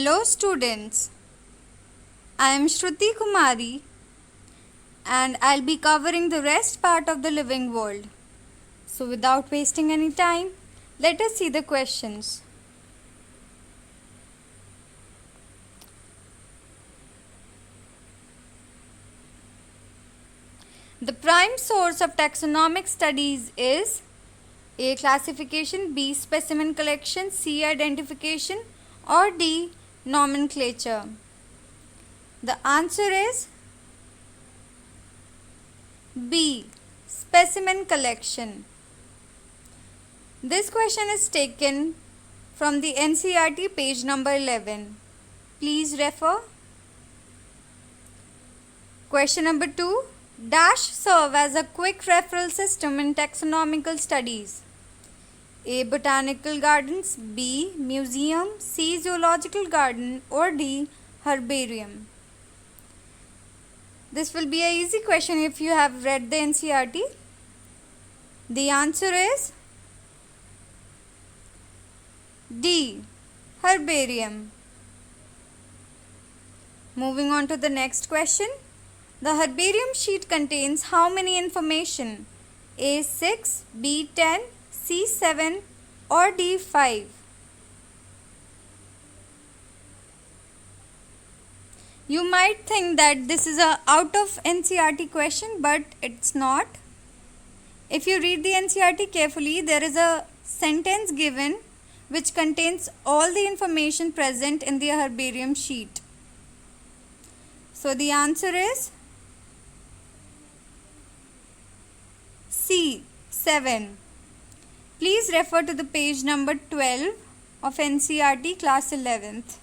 Hello students, I am Shruti Kumari and I'll be covering the rest part of the living world. So without wasting any time, let us see the questions. The prime source of taxonomic studies is A. Classification, B. Specimen collection, C. Identification, or D. Nomenclature. The answer is B. Specimen collection. This question is taken from the NCERT page number 11. Please refer. Question number 2. Dash serve as a quick referral system in taxonomical studies. A. Botanical gardens, B. Museum, C. Zoological garden, or D. Herbarium. This will be an easy question if you have read the NCERT. The answer is D. Herbarium. Moving on to the next question. The herbarium sheet contains how many information? A. 6, B. 10, C. 7, or D. 5. You might think that this is a out of NCERT question, but it's not. If you read the NCERT carefully, there is a sentence given which contains all the information present in the herbarium sheet. So the answer is C. 7. Please refer to the page number 12 of NCERT class 11th.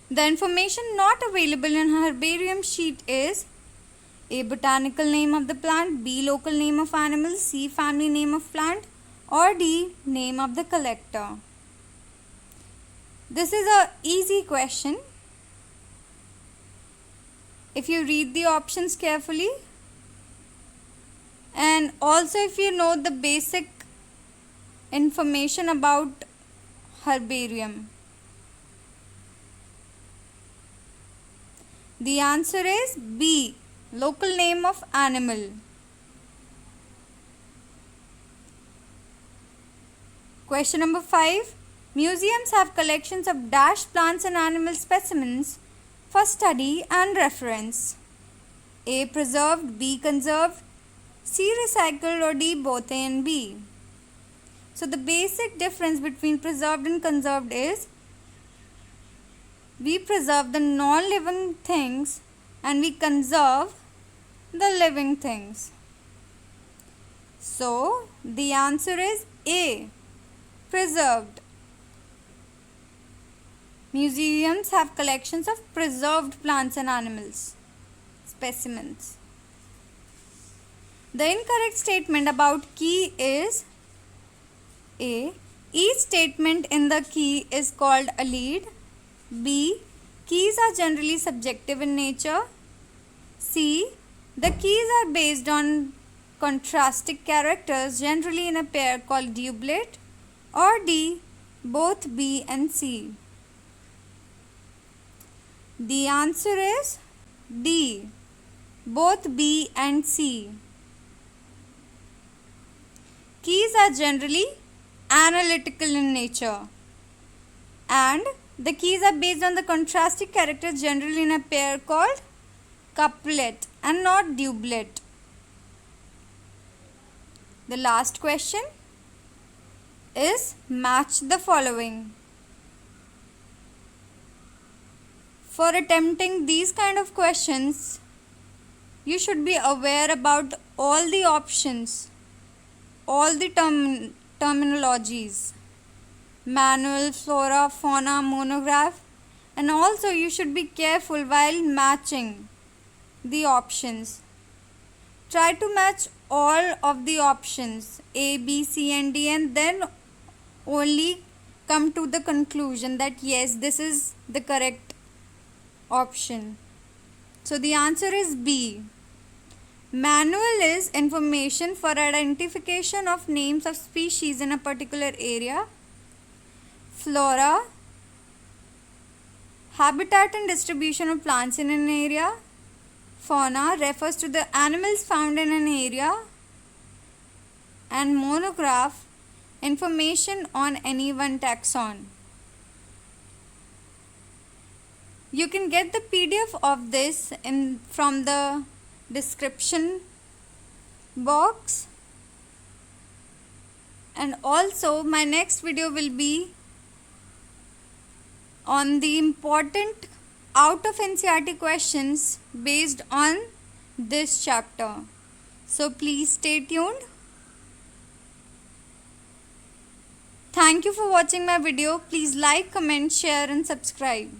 The information not available in herbarium sheet is A. Botanical name of the plant, B. Local name of animal, C. Family name of plant, or D. Name of the collector. This is an easy question. If you read the options carefully, and also if you know the basic information about herbarium. The answer is B. Local name of animal. Question number 5. Museums have collections of dash plants and animal specimens for study and reference. A. Preserved, B. Conserved, C. Recycled, or D. Both A and B. So the basic difference between preserved and conserved is we preserve the non-living things and we conserve the living things. So the answer is A. Preserved. Museums have collections of preserved plants and animals, specimens. The incorrect statement about key is A. Each statement in the key is called a lead. B. Keys are generally subjective in nature. C. The keys are based on contrastic characters, generally in a pair called doublet. Or D. Both B and C. The answer is D. Both B and C. Keys are generally analytical in nature, and the keys are based on the contrasting characters, generally in a pair called couplet and not doublet. The last question is match the following. For attempting these kind of questions, you should be aware about all the options, all the terminologies, manual, flora, fauna, monograph, and also you should be careful while matching the options. Try to match all of the options A, B, C and D, and then only come to the conclusion that yes, this is the correct option. So the answer is B. Manual is information for identification of names of species in a particular area. Flora Habitat and distribution of plants in an area. Fauna refers to the animals found in an area. And monograph, information on any one taxon. You can get the PDF of this from the description box. And also my next video will be on the important out of NCERT questions based on this chapter. So please stay tuned. Thank you for watching my video. Please like, comment, share and subscribe.